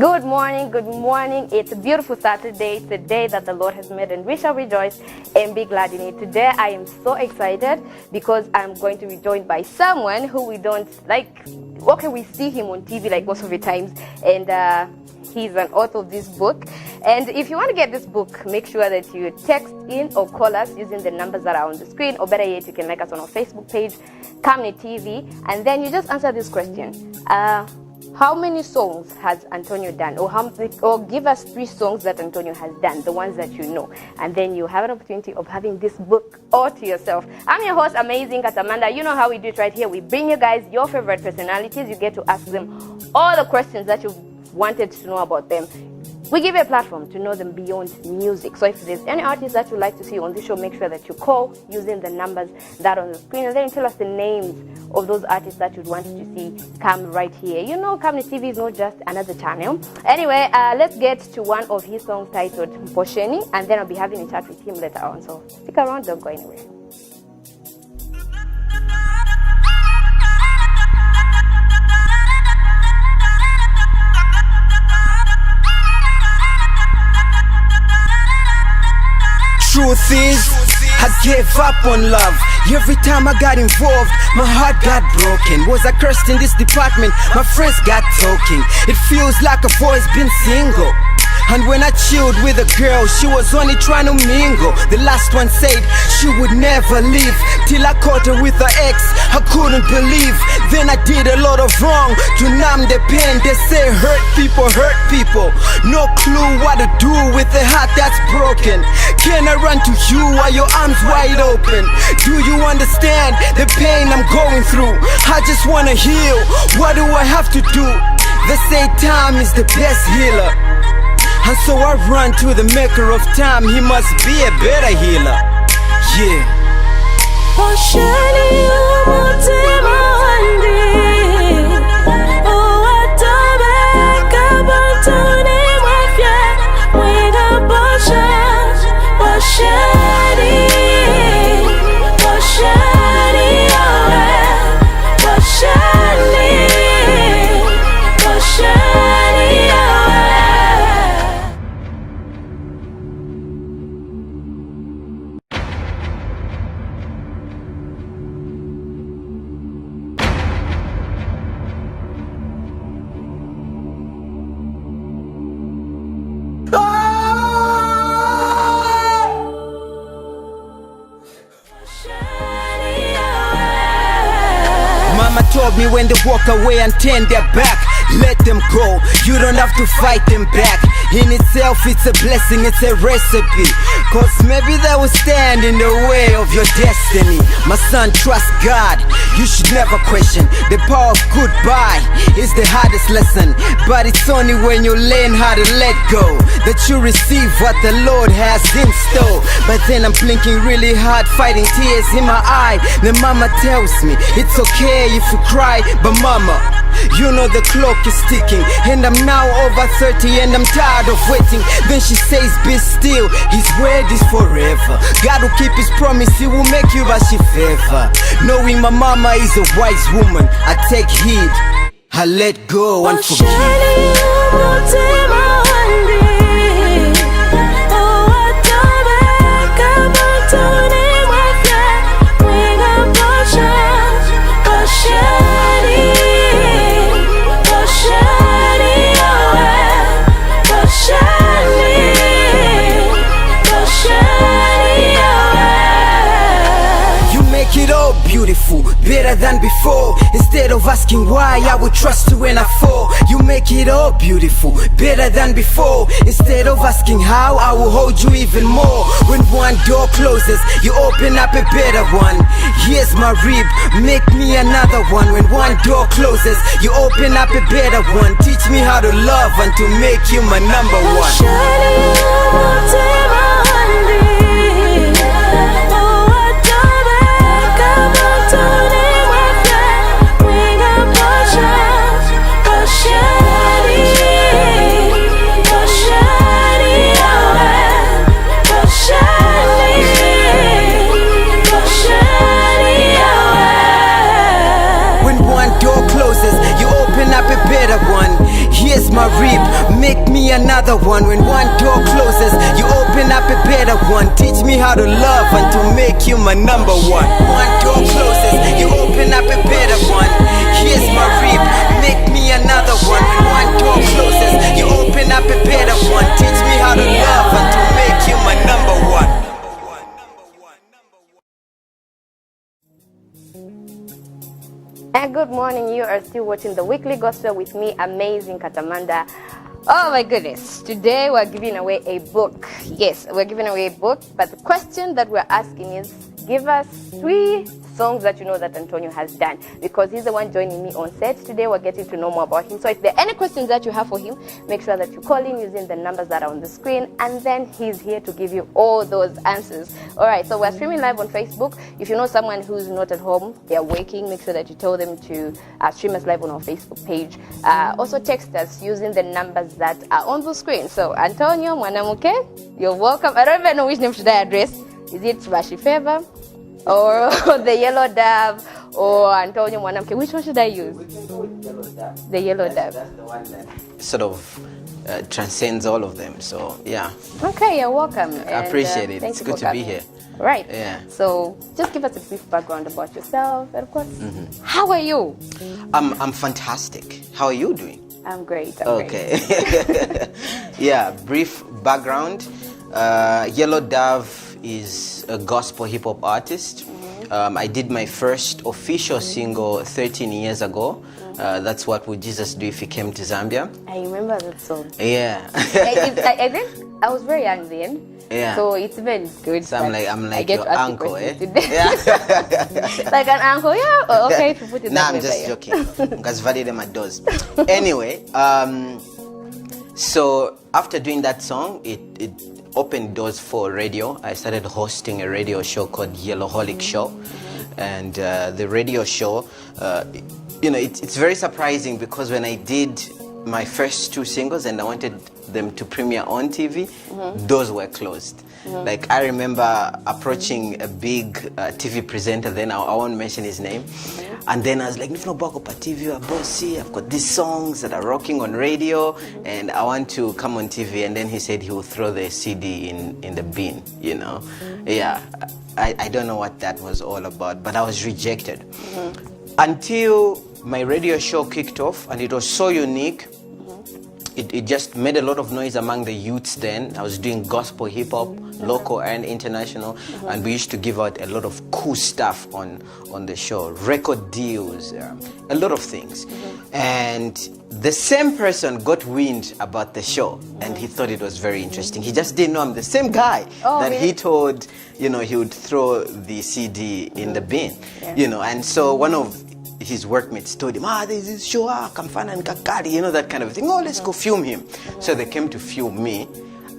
Good morning, good morning. It's a beautiful Saturday. It's a day that the Lord has made and we shall rejoice and be glad in it. Today I am so excited because I'm going to be joined by someone who we don't like. Okay, we see him on TV like most of the times, and he's an author of this book. And if you want to get this book, make sure that you text in or call us using the numbers that are on the screen, or better yet, you can like us on our Facebook page, Kamni TV, and then you just answer this question. How many songs has Antonio done? Or give us 3 songs that Antonio has done, the ones that you know. And then you have an opportunity of having this book all to yourself. I'm your host, Amazing Katamanda. You know how we do it right here. We bring you guys your favorite personalities. You get to ask them all the questions that you've wanted to know about them. We give you a platform to know them beyond music. So if there's any artist that you'd like to see on this show, make sure that you call using the numbers that are on the screen, and then tell us the names of those artists that you'd want to see come right here. You know, Kamni TV is not just another channel. Anyway, let's get to one of his songs titled Mposheni, and then I'll be having a chat with him later on. So stick around, don't go anywhere. Truth is, I gave up on love. Every time I got involved, my heart got broken. Was I cursed in this department? My friends got talking. It feels like I've always been single. And when I chilled with a girl, she was only trying to mingle. The last one said she would never leave, till I caught her with her ex. I couldn't believe. Then I did a lot of wrong to numb the pain. They say hurt people. No clue what to do with a heart that's broken. Can I run to you while your arms wide open? Do you understand the pain I'm going through? I just wanna heal. What do I have to do? They say time is the best healer, and so I run to the maker of time. He must be a better healer. Yeah. Mama told me when they walk away and turn their back, let them go, you don't have to fight them back. In itself it's a blessing, it's a recipe, cause maybe they will stand in the way of your destiny. My son, trust God, you should never question. The power of goodbye is the hardest lesson, but it's only when you learn how to let go that you receive what the Lord has in store. But then I'm blinking really hard, fighting tears in my eye. Then mama tells me it's okay if you cry, but mama, you know the clock is ticking, and I'm now over 30 and I'm tired of waiting. Then she says be still, his word is forever. God will keep his promise, he will make you as she favor. Knowing my mama is a wise woman, I take heed, I let go and forgive. Beautiful, better than before. Instead of asking why, I would trust you when I fall. You make it all beautiful, better than before. Instead of asking how, I will hold you even more. When one door closes, you open up a better one. Here's my rib, make me another one. When one door closes, you open up a better one. Teach me how to love and to make you my number one. Here's my rib, another one. When one door closes, you open up a better one. Teach me how to love and to make you my number one. One door closes, you open up a better one. Here's my rib, make me another one. When one door closes, you open up a better one. Teach me how to love and to make you my number one. And good morning, you are still watching the Weekly Gospel with me, Amazing Katamanda. Oh my goodness, today we're giving away a book. Yes, we're giving away a book, but the question that we're asking is, give us 3 songs that you know that Antonio has done, because he's the one joining me on set. Today we're getting to know more about him. So if there are any questions that you have for him, make sure that you call in using the numbers that are on the screen, and then he's here to give you all those answers. All right, so we're streaming live on Facebook. If you know someone who's not at home, they're waking, make sure that you tell them to stream us live on our Facebook page. Also text us using the numbers that are on the screen. So Antonio Mwanamuke, you're welcome. I don't even know which name should I address. Is it Bashi Fever or the Yellow Dove or Antonio Mwanamke? Which one should I use? We can go with Yellow Dove. The Yellow Dove. That's the one that sort of transcends all of them. So yeah. Okay, you're welcome. I appreciate it. It's good to be here. Right. Yeah. So just give us a brief background about yourself, and of course, how are you? I'm fantastic. How are you doing? I'm great. Okay. Yeah, brief background. Yellow Dove is a gospel hip hop artist. I did my first official single 13 years ago. That's What Would Jesus Do If He Came to Zambia? I remember that song. Yeah. I think I was very young then. Yeah. So it's even good. So I'm like your uncle, eh? Yeah. Like an uncle, yeah. Oh, okay, if you put it Nah, that I'm way, just yeah. joking. Because valid my doors. Anyway, so after doing that song, it opened doors for radio. I started hosting a radio show called Yellowholic Show, and the radio show, it's very surprising because when I did my first 2 singles and I wanted them to premiere on TV, doors were closed. Like I remember approaching a big TV presenter, then I won't mention his name, and then I was like, "Nifno bako pa TV, bossy. I've got these songs that are rocking on radio, and I want to come on TV." And then he said he will throw the CD in the bin. Yeah, I don't know what that was all about, but I was rejected until my radio show kicked off, and it was so unique. It just made a lot of noise among the youths then. I was doing gospel hip hop, local and international, and we used to give out a lot of cool stuff on the show, record deals, a lot of things. And the same person got wind about the show, and he thought it was very interesting. He just didn't know I'm the same guy that he told, he would throw the CD in the bin, and so one of his workmates told him, there's this show, Kamfana and Kakari, that kind of thing. Oh, let's go film him. So they came to film me.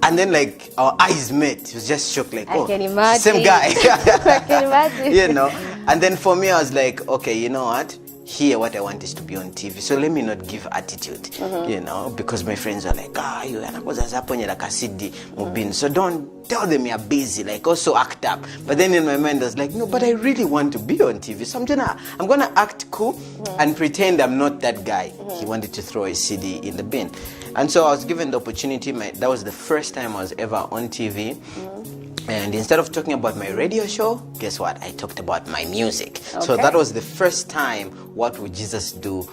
And then, like, our eyes met. He was just shocked, like, I can imagine. Same guy. I can imagine. And then for me, I was like, okay, you know what? Here, what I want is to be on TV. So let me not give attitude, because my friends are like, you so don't tell them you're busy, like also act up. But then in my mind, I was like, no, but I really want to be on TV. So I'm gonna act cool and pretend I'm not that guy. He wanted to throw a CD in the bin. And so I was given the opportunity. That was the first time I was ever on TV. And instead of talking about my radio show, guess what? I talked about my music. Okay. So that was the first time What Would Jesus Do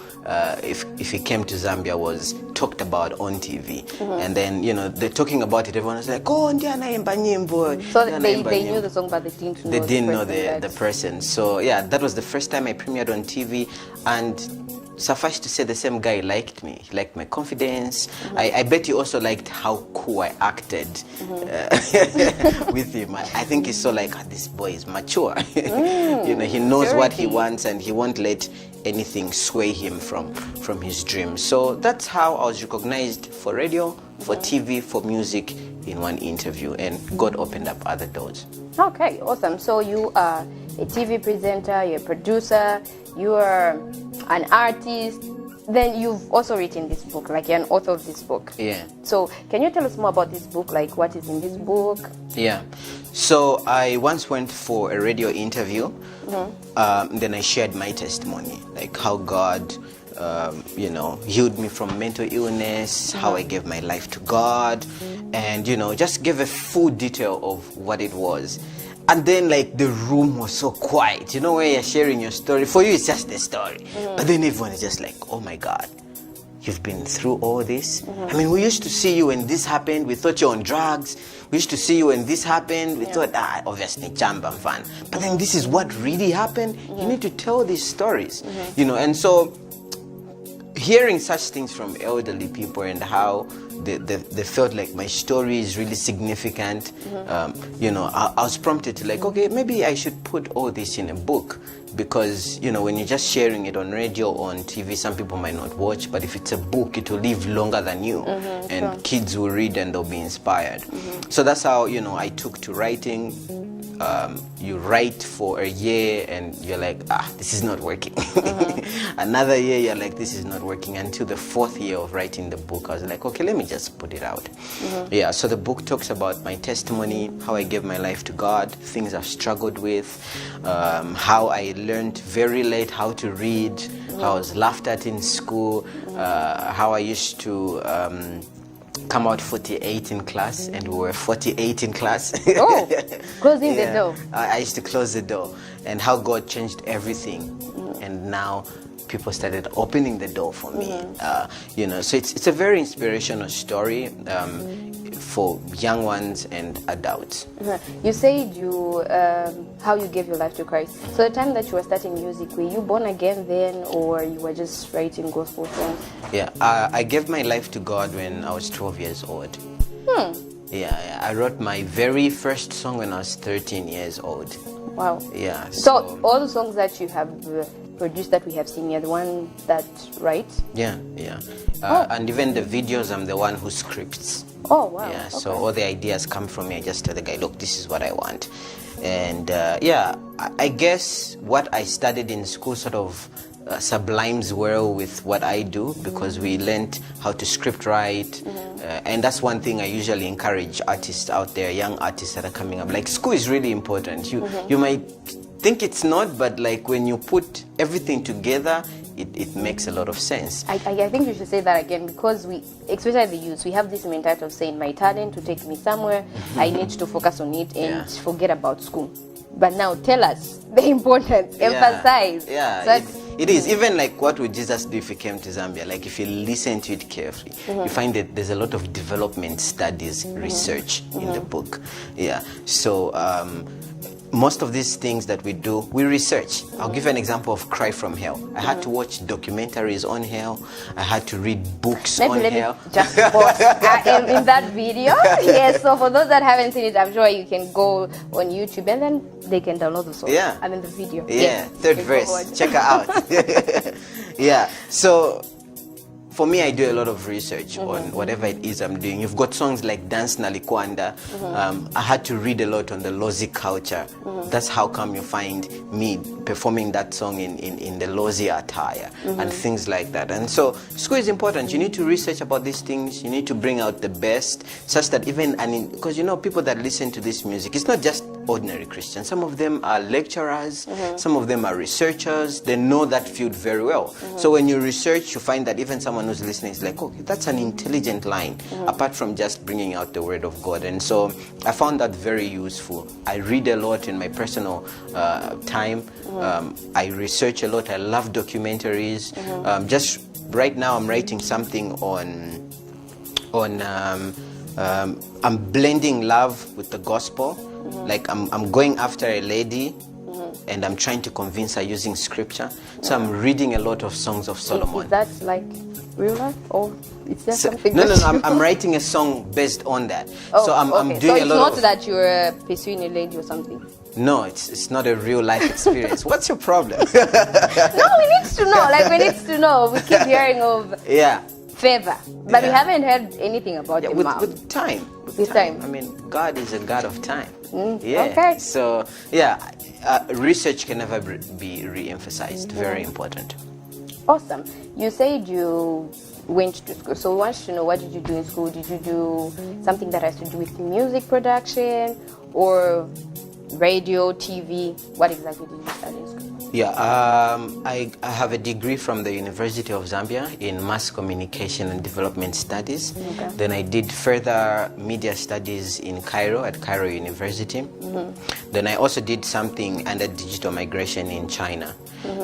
if he came to Zambia was talked about on TV. And then, they're talking about it. Everyone was like, oh, Ndiana imba nyimbo. So they knew the song, but they didn't know the person. So yeah, that was the first time I premiered on TV. And suffice to say, the same guy liked me. He liked my confidence. I bet he also liked how cool I acted with him. I think he saw like, this boy is mature. He knows what he wants, and he won't let anything sway him from his dreams. So that's how I was recognized for radio, for TV, for music in one interview, and God opened up other doors. Okay, awesome. So you are a TV presenter, you're a producer, you are an artist, then you've also written this book, like you're an author of this book. Yeah. So can you tell us more about this book, like what is in this book? Yeah. So I once went for a radio interview, then I shared my testimony, like how God healed me from mental illness, how I gave my life to God, and just give a full detail of what it was. And then like the room was so quiet, where you're sharing your story. For you it's just the story, but then everyone is just like, oh my God, you've been through all this. I mean, we used to see you when this happened, we thought you're on drugs. We used to see you when this happened, we thought, obviously jamba and fun, but then this is what really happened. You need to tell these stories, and so hearing such things from elderly people and how they felt like my story is really significant, I was prompted to like, okay, maybe I should put all this in a book, because when you're just sharing it on radio or on TV, some people might not watch, but if it's a book, it will live longer than you, and kids will read and they'll be inspired. So that's how I took to writing. You write for a year and you're like, this is not working. Another year you're like, this is not working, until the 4th year of writing the book I was like, okay, let me just put it out. So the book talks about my testimony, how I gave my life to God, things I've struggled with, how I learned very late how to read, how I was laughed at in school, how I used to come out 48 in class, and we were 48 in class. Closing the door. I used to close the door, and how God changed everything, and now people started opening the door for me. So it's a very inspirational story for young ones and adults. You said how you gave your life to Christ. So the time that you were starting music, were you born again then, or you were just writing gospel songs? I gave my life to God when I was 12 years old. I wrote my very first song when I was 13 years old. Wow. So all the songs that you have produced that we have seen, you're the one that writes? And even the videos, I'm the one who scripts. Oh, wow. So all the ideas come from me. I just tell the guy, look, this is what I want. And I guess what I studied in school sort of sublimes well with what I do, because we learned how to script write, and that's one thing I usually encourage artists out there, young artists that are coming up. Like, school is really important. You might think it's not, but like when you put everything together, it makes a lot of sense. I think you should say that again, because we, especially the youth, we have this mentality of saying my talent will take me somewhere, I need to focus on it and forget about school. But now tell us the importance, emphasize. It is. Even like, what would Jesus do if he came to Zambia? Like, if you listen to it carefully, you find that there's a lot of development studies, research in the book. So most of these things that we do, we research. I'll give you an example of Cry from Hell. I had to watch documentaries on hell. I had to read books on hell. Just pause. In that video, yes. So for those that haven't seen it, I'm sure you can go on YouTube and then they can download the song. I mean the video. Third verse. Check her out. So for me, I do a lot of research on whatever it is I'm doing. You've got songs like Dance Nalikwanda. I had to read a lot on the Lozi culture. That's how come you find me performing that song in the Lozi attire and things like that. And so school is important. You need to research about these things. You need to bring out the best, such that even, because people that listen to this music, it's not just ordinary Christians. Some of them are lecturers. Some of them are researchers. They know that field very well. So when you research, you find that even someone who's listening is like, okay, that's an intelligent line, apart from just bringing out the word of God. And so I found that very useful. I read a lot in my personal time. I research a lot. I love documentaries. Just right now I'm writing something on I'm blending love with the gospel. Like I'm going after a lady and I'm trying to convince her using scripture. So I'm reading a lot of songs of Solomon. Is that like real life, or it's just something? No. I'm writing a song based on that. So I'm doing a lot. So it's not that you're pursuing a lady or something. No, it's not a real life experience. What's your problem? No, we need to know. Like, we need to know. We keep hearing of favor, but we haven't heard anything about it. With time. With time. I mean, God is a God of time. Okay. So research can never be re-emphasized. Very important. Awesome. You said you went to school, so we want to know, what did you do in school? Did you do something that has to do with music production or radio, TV? What exactly did you study in school? Yeah, I have a degree from the University of Zambia in Mass Communication and Development Studies. Okay. Then I did further media studies in Cairo at Cairo University. Then I also did something under digital migration in China.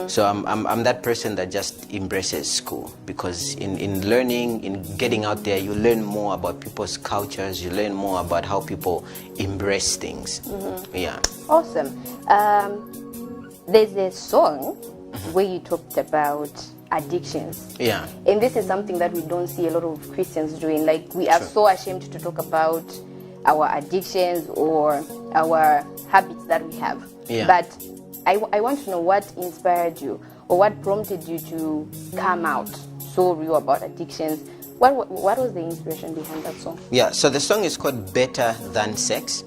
So I'm that person that just embraces school, because in learning, in getting out there, you learn more about people's cultures, you learn more about how people embrace things. Yeah. Awesome. There's a song where you talked about addictions. Yeah. And this is something that we don't see a lot of Christians doing. Like, we are True. so ashamed to talk about our addictions or our habits that we have. Yeah. But I want to know what inspired you or what prompted you to come out so real about addictions. What was the inspiration behind that song? Yeah, so the song is called Better Than Sex.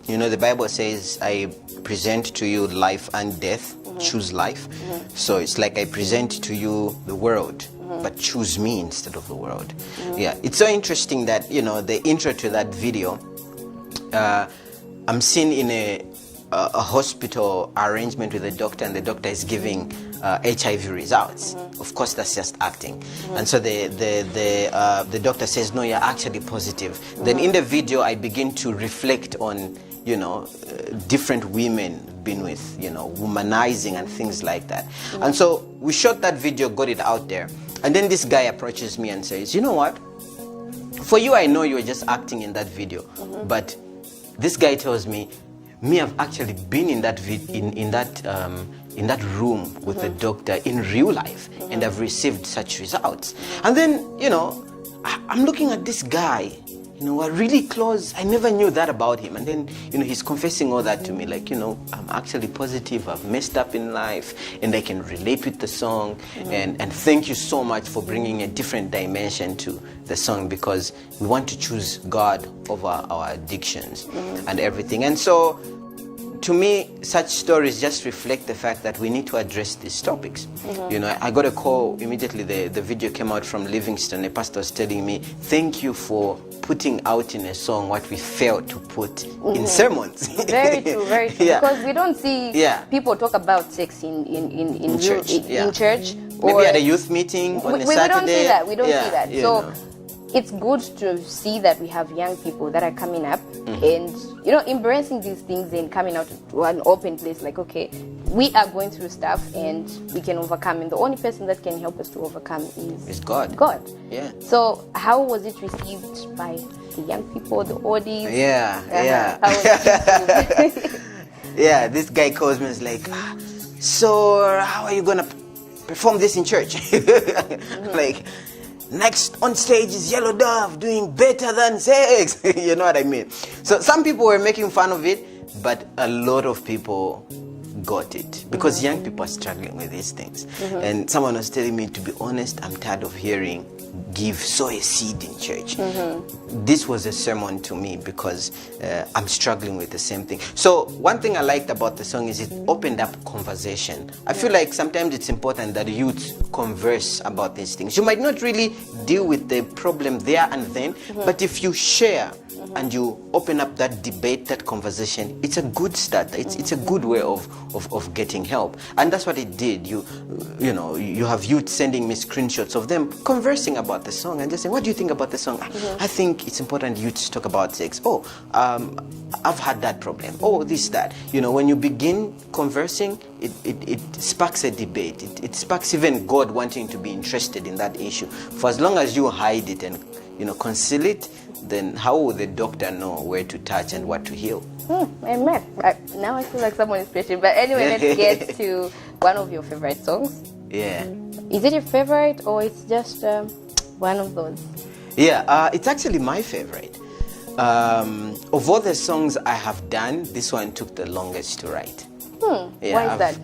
You know, the Bible says, I present to you life and death, choose life. So it's like I present to you the world, but choose me instead of the world. Yeah, it's so interesting that, you know, the intro to that video, I'm seen in a hospital arrangement with a doctor, and the doctor is giving HIV results. Of course, that's just acting. And so the doctor says, no, you're actually positive. Then in the video, I begin to reflect on, you know, different women been with, you know, womanizing and things like that. And so we shot that video, got it out there. And then this guy approaches me and says, you know what? For you, I know you're just acting in that video. But this guy tells me, I've actually been in that in that room with the doctor in real life, and I've received such results. And then, you know, I'm looking at this guy, you know, we're really close. I never knew that about him. And then, you know, he's confessing all that to me, like, you know, I'm actually positive, I've messed up in life, and I can relate with the song. And thank you so much for bringing a different dimension to the song, because we want to choose God over our addictions and everything. And so, to me, such stories just reflect the fact that we need to address these topics. You know, I got a call immediately. The video came out from Livingston. A pastor was telling me, thank you for putting out in a song what we failed to put in sermons. Very true, very true. Yeah. Because we don't see people talk about sex in church. in church. Maybe or at a youth meeting on a we Saturday. don't see that. We don't see that. you So know. it's good to see that we have young people that are coming up and, you know, embracing these things and coming out to an open place like, okay, we are going through stuff and we can overcome, and the only person that can help us to overcome is God. Yeah. So how was it received by the young people, the audience? Yeah. How was it received? Yeah, this guy calls me and is like, so how are you going to perform this in church? Like, next on stage is Yellow Dove doing Better Than Sex. You know what I mean? So some people were making fun of it, but a lot of people got it, because young people are struggling with these things. And someone was telling me, to be honest, I'm tired of hearing sow a seed in church. This was a sermon to me, because I'm struggling with the same thing. So one thing I liked about the song is it opened up conversation. I feel like sometimes it's important that youth converse about these things. You might not really deal with the problem there and then, but if you share and you open up that debate, that conversation, it's a good start. It's a good way of getting help. And that's what it did. You know, you have youth sending me screenshots of them conversing about the song and just saying, what do you think about the song? I think it's important youth to talk about sex. Oh, I've had that problem. Oh, this, that. You know, when you begin conversing, it sparks a debate. It sparks even God wanting to be interested in that issue. For as long as you hide it and, you know, conceal it, then how will the doctor know where to touch and what to heal? Amen. Now I feel like someone is preaching. But anyway, let's get to one of your favorite songs. Yeah. Is it your favorite, or it's just one of those? Yeah, it's actually my favorite. Of all the songs I have done, this one took the longest to write. Why is that?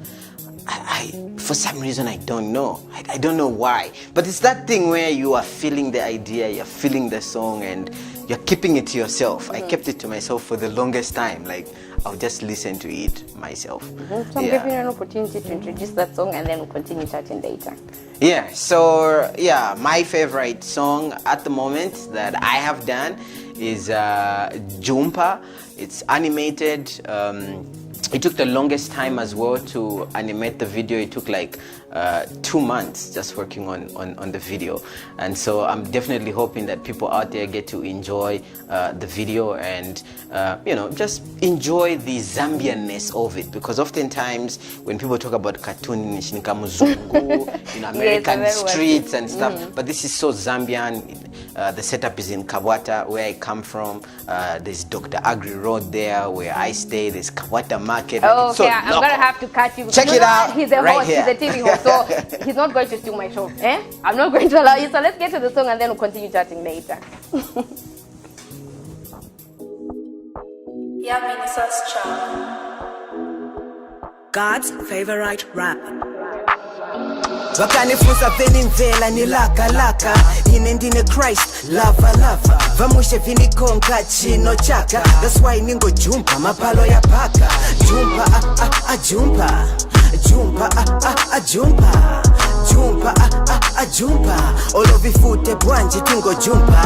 For some reason, I don't know. I don't know why. But it's that thing where you are feeling the idea, you're feeling the song, and you're keeping it to yourself. I kept it to myself for the longest time. Like, I'll just listen to it myself. So I'm giving you an opportunity to introduce that song, and then we'll continue chatting later. Yeah, so, yeah, my favorite song at the moment that I have done is Jumpa. It's animated. it took the longest time as well to animate the video. It took like 2 months just working on the video, and so I'm definitely hoping that people out there get to enjoy the video and just enjoy the Zambianness of it, because oftentimes when people talk about cartoon Nishinika Muzungu, American streets and stuff, but this is so Zambian. The setup is in Kabwata, where I come from. There's Dr. Agri Road there where I stay. There's Kabwata Market. Oh, okay, I'm gonna have to cut you. Check it out. He's a right host, here. he's a TV host, so he's not going to steal my show. I'm not going to allow you. So let's get to the song and then we'll continue chatting later. God's favorite rapper. vakanifunza veni mvela ni laka ine ndine Christ lava vamushe vinikonka chino chaka, that's why ningo jumpa mapalo ya paka jumpa jumpa jumpa olovifute bwanji tingo jumpa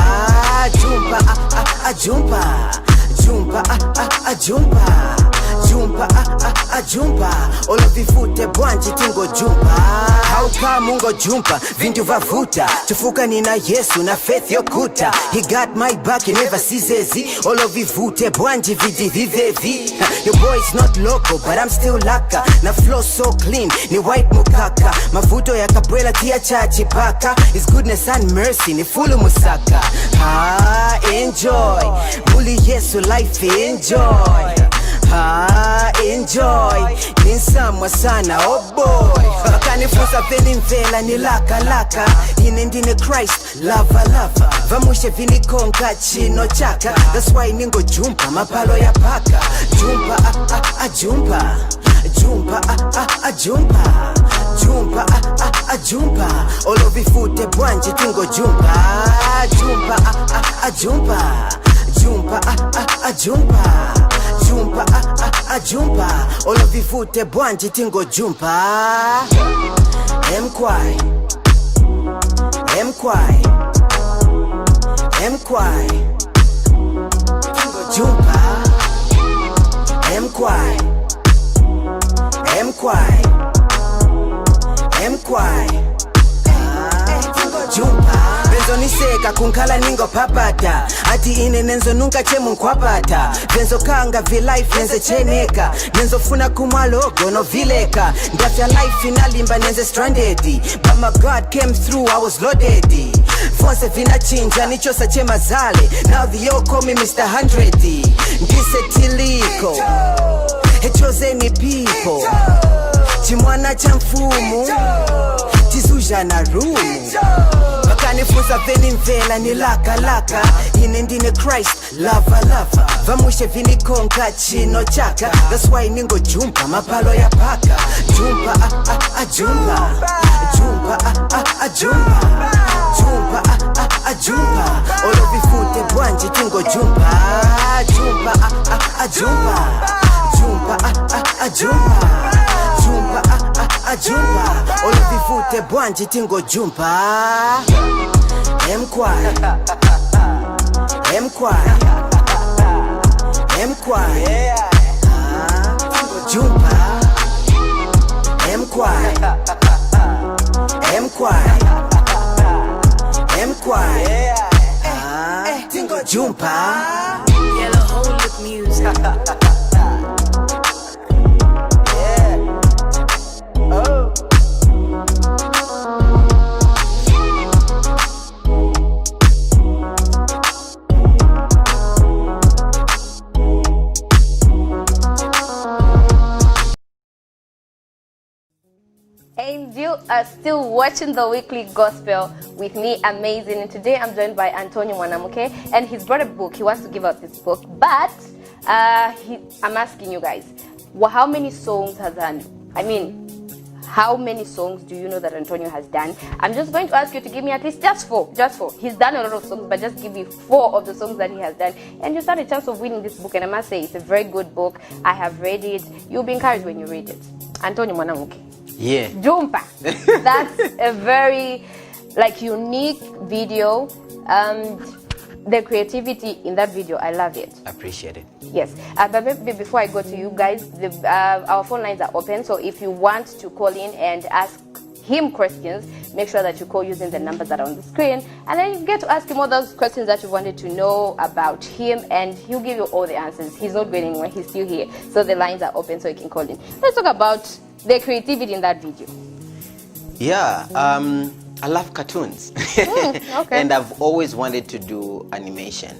jumpa olovifute bwanji tingo jumpa hauka mungo jumpa vindu vavuta tufuka nina Yesu na faith yokuta, he got my back, he never sees olovifute bwanji vidi vivevi. Your boy's not local but I'm still laka na flow so clean ni white mukaka mavuto ya kabwela tia chachi paka, his goodness and mercy ni fulu musaka. Enjoy muli Yesu life enjoy. Enjoy ninsamwa sana oh boy vakanifunza veni mvela ni laka ine ndine Christ lava vamushe vinikonka chino chaka, that's why ningo jumpa mapalo ya paka jumpa olovifute bwanji tingo jumpa jumpa olovifute bwanji tingo jumpa mkwai tingo jumpa mkwai jumpa venzo niseka kunkala ningo papata ati ine nenzo nunca chemu nkwapata venzo kanga vilife nenze cheneka nenzo funa kumalogo no vileka ndafya life inalimba nenze stranded but my God came through, I was loaded fonse vina chinja nichosa chema zale, now the yo call me Mr. 100 ndise tiliko hechozeni people chimwana cha mfumu tizuja na rumu vakanifunza veni mvela ni laka ine ndine Christ lava vamushe vinikonka chino chaka, that's why ningo jumpa mapalo ya paka jumpa olovifute bwanji tingo jumpa olovifute bwanji tingo jumpa mkwai tingo jumpa mkwai tingo jumpa. Yellow Hole Lip Music. And you are still watching the Weekly Gospel with me, Amazing. And today I'm joined by Antonio Mwanamuke, and he's brought a book. He wants to give out this book, but I'm asking you guys, how many songs has how many songs do you know that Antonio has done? I'm just going to ask you to give me at least just four. He's done a lot of songs, but just give me 4 of the songs that he has done, and you stand a chance of winning this book. And I must say, it's a very good book. I have read it. You'll be encouraged when you read it. Antonio Mwanamuke. Yeah. Jumpa. That's a very unique video. the creativity in that video, I love it. Appreciate it. Yes, but maybe before I go to you guys, our phone lines are open. So if you want to call in and ask him questions, make sure that you call using the numbers that are on the screen, and then you get to ask him all those questions that you wanted to know about him, and he'll give you all the answers. He's not going anywhere, he's still here. So the lines are open, so you can call in. Let's talk about the creativity in that video. Yeah, I love cartoons. Okay. And I've always wanted to do animation.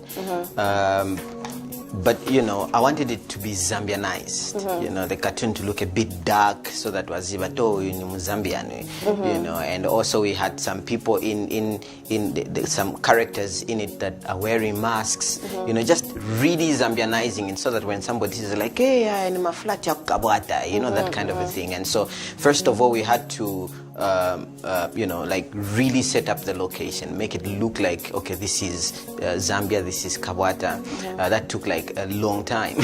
But you know, I wanted it to be Zambianized. You know, the cartoon to look a bit dark, so that was Zibato Zambian. You know, and also we had some people in some characters in it that are wearing masks. You know, just really Zambianizing it, so that when somebody is like, "Hey, I'm a flat kabwata," you know, that kind of a thing. And so, first of all, we had to you know, like really set up the location, make it look like, okay, this is Zambia, this is Kabwata. That took like a long time.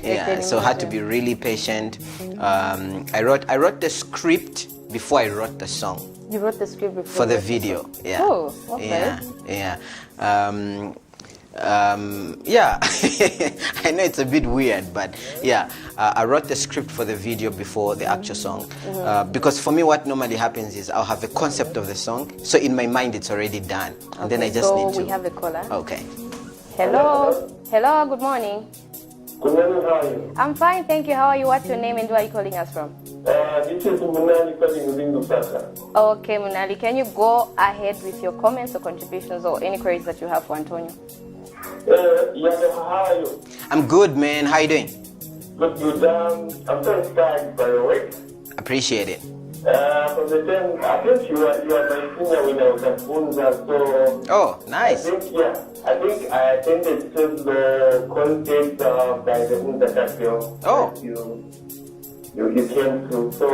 Yeah, so I had to be really patient. I wrote the script before I wrote the song. You wrote the script before? For the video, yeah. Oh, okay. Yeah. Yeah, I know it's a bit weird, but yeah, I wrote the script for the video before the actual song, because for me what normally happens is I'll have a concept of the song, so in my mind it's already done, and then I just need to... So we have a caller. Okay. Hello, good morning. Good morning, how are you? I'm fine, thank you. How are you? What's your name and where are you calling us from? This is Munali calling within Lusaka. Okay, Munali, can you go ahead with your comments or contributions or any queries that you have for Antonio? Yeah, how are you? I'm good, man. How you doing? Good. I'm so inspired by your work. Appreciate it. From the time, I think you are my senior when I was at Bunza, so... Oh, nice. I think I attended the contest by the Bunza Tapio. Oh. You came to. So,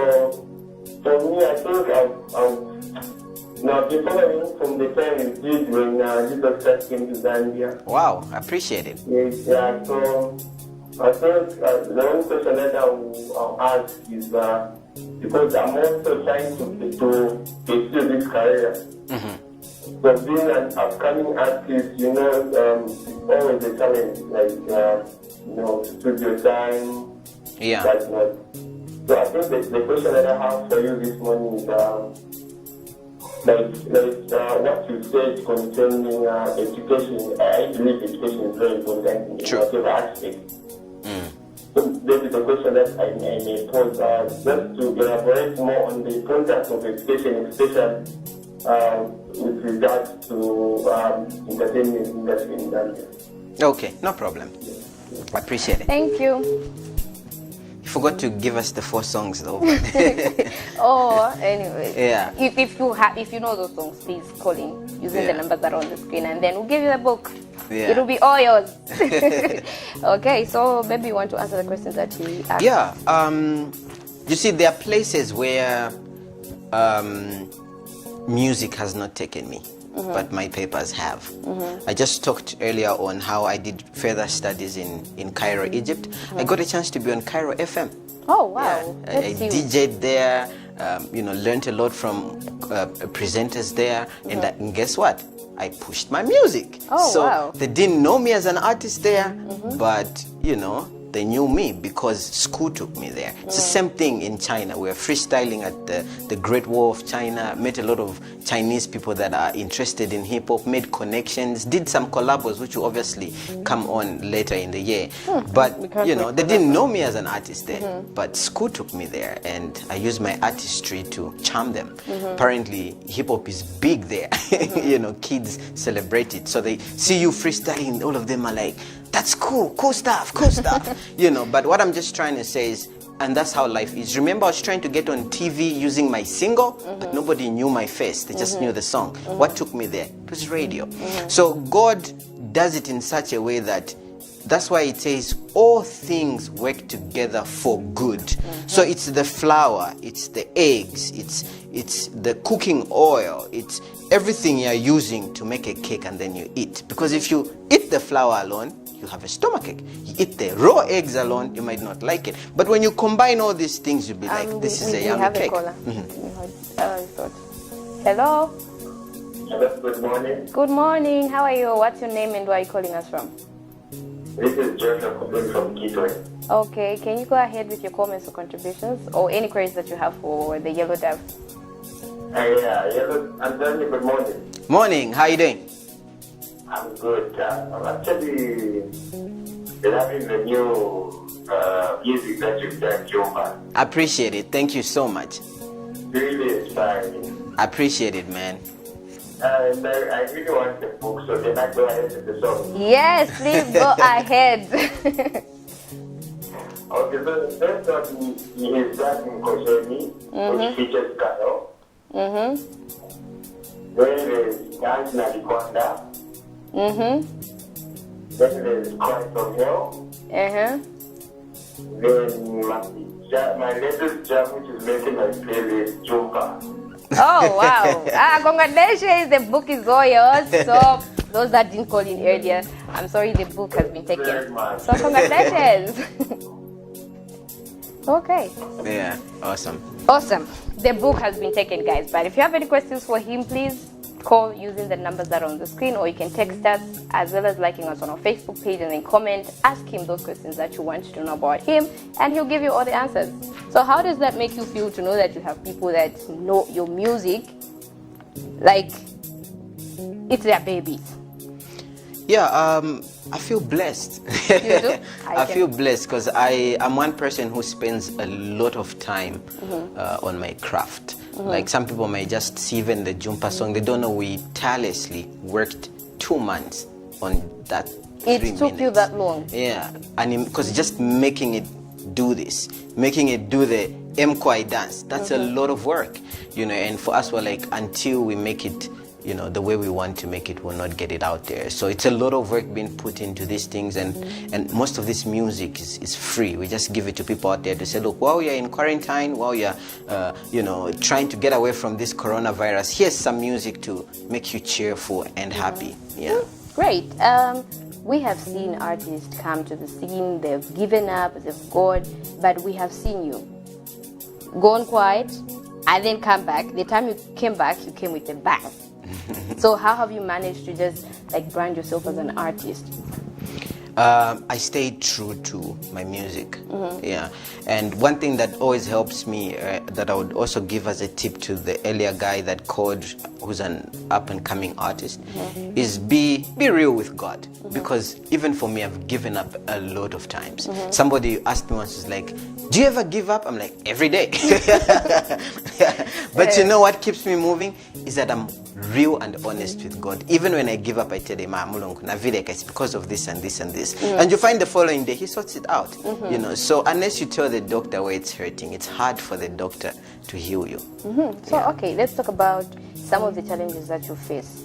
for me, I think I've been following from the time you did when Jesus Christ came to Zambia. Wow, appreciate it. Yes, yeah, so I think the only question that I'll ask is because I'm also trying to pursue this career. So being an upcoming artist, you know, it's always a challenge, like, you know, studio time. Yeah. That's not. So I think the question that I have for you this morning is, what you said concerning education. I believe education is very important in whatever aspect. So this is a question that I may pose, just to elaborate more on the importance of education, especially with regards to entertainment industry in Zambia. Okay, no problem. Appreciate it. Thank you. You forgot to give us the 4 songs though. Oh, anyway. Yeah. If you know those songs, please call in using the numbers that are on the screen, and then we'll give you the book. Yeah. It'll be all yours. Okay, so maybe you want to answer the questions that he asked. Yeah. You see, there are places where music has not taken me, but my papers have. I just talked earlier on how I did further studies in Cairo, Egypt. I got a chance to be on Cairo FM. Oh, wow. Yeah. I DJ'd there, you know, learned a lot from presenters there, and guess what? I pushed my music. Oh, so wow. They didn't know me as an artist there, but, you know, they knew me because school took me there. It's the same thing in China. We were freestyling at the Great Wall of China, met a lot of Chinese people that are interested in hip-hop, made connections, did some collabos, which will obviously come on later in the year. But, you know, they didn't know me as an artist there, but school took me there, and I used my artistry to charm them. Apparently, hip-hop is big there. You know, kids celebrate it. So they see you freestyling, all of them are like, that's cool stuff. You know, but what I'm just trying to say is, and that's how life is. Remember, I was trying to get on TV using my single, but nobody knew my face. They just knew the song. What took me there? It was radio. So God does it in such a way that's why it says all things work together for good. So it's the flour, it's the eggs, it's the cooking oil, it's everything you're using to make a cake, and then you eat. Because if you eat the flour alone, you have a stomachache. You eat the raw eggs alone, you might not like it. But when you combine all these things, you'll be like, this is a yummy cake. Hello? Hello, good morning. Good morning. How are you? What's your name and where are you calling us from? This is Joshua calling from Kitwe. Okay, can you go ahead with your comments or contributions or any queries that you have for the Yellow Dove? Hello, Anthony, good morning. Morning, how you doing? I'm good. I'm actually loving the new music that you've done, Jumba. Appreciate it. Thank you so much. Really inspiring. Appreciate it, man. And I really want the book, so can I go ahead with the song? Yes, please go ahead. Okay, so the first one is that in Kosheni, which features Kano. Then there's Dance Nalikonda. Then there's Cry from Hell. Then my latest jam, which is making my playlist, Jumpa. Oh, wow. Congratulations. The book is all yours. So, those that didn't call in earlier, I'm sorry the book has been taken. Very much. So, congratulations. Okay. Yeah, awesome. Awesome. The book has been taken, guys. But if you have any questions for him, please call using the numbers that are on the screen, or you can text us as well as liking us on our Facebook page and then comment. Ask him those questions that you want to know about him, and he'll give you all the answers. So how does that make you feel to know that you have people that know your music like it's their babies? Yeah, I feel blessed. You do? I feel blessed because I'm one person who spends a lot of time on my craft. Like some people might just see even the Jumpa song, they don't know we tirelessly worked 2 months on that. It took you that long? Yeah, and because just making it do this, making it do the Mkwai dance, that's a lot of work, you know, and for us we're like, until we make it, you know, the way we want to make it, we'll not get it out there. So it's a lot of work being put into these things, and most of this music is free. We just give it to people out there to say, look, while you're in quarantine, while you're, you know, trying to get away from this coronavirus, here's some music to make you cheerful and happy. Yeah. Great. We have seen artists come to the scene, they've given up, they've gone, but we have seen you gone quiet and then come back. The time you came back, you came with a bang. So how have you managed to just like brand yourself as an artist? I stayed true to my music. Yeah, and one thing that always helps me, that I would also give as a tip to the earlier guy that called, who's an up and coming artist, is be real with God. Because even for me, I've given up a lot of times. Somebody asked me once, is like, do you ever give up? I'm like, every day. But you know what keeps me moving is that I'm real and honest with God. Even when I give up, I tell him, it's because of this and this and this. And you find the following day, he sorts it out. You know, so unless you tell the doctor where it's hurting, it's hard for the doctor to heal you. So, okay, let's talk about some of the challenges that you face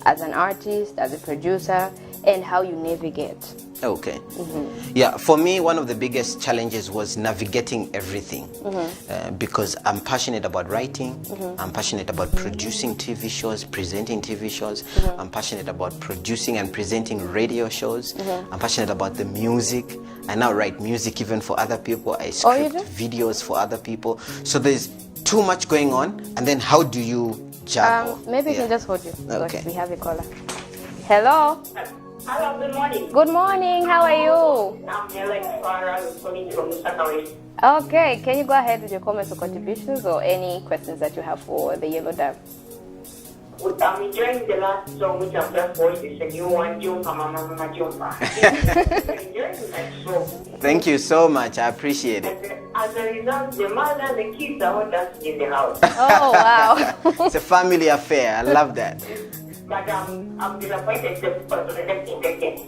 as an artist, as a producer, and how you navigate. Okay. Yeah, for me, one of the biggest challenges was navigating everything, because I'm passionate about writing, I'm passionate about producing TV shows, presenting TV shows, I'm passionate about producing and presenting radio shows, I'm passionate about the music. I now write music even for other people, I script videos for other people. So there's too much going on, and then how do you juggle? Maybe you can just hold you. Okay. We have a caller. Hello. Hello, good morning. Good morning. How are you? I'm Alex Farah, calling from Lusaka. Okay, can you go ahead with your comments or contributions or any questions that you have for the Yellow Dove? I'm enjoying the last song which I've just voiced. It's a new one, Jumpa Mama Jumpa. I'm enjoying that song. Thank you so much. I appreciate it. As a result, the mother and the kids are all dancing in the house. Oh, wow. It's a family affair. I love that. But I'm disappointed that the person left in the game.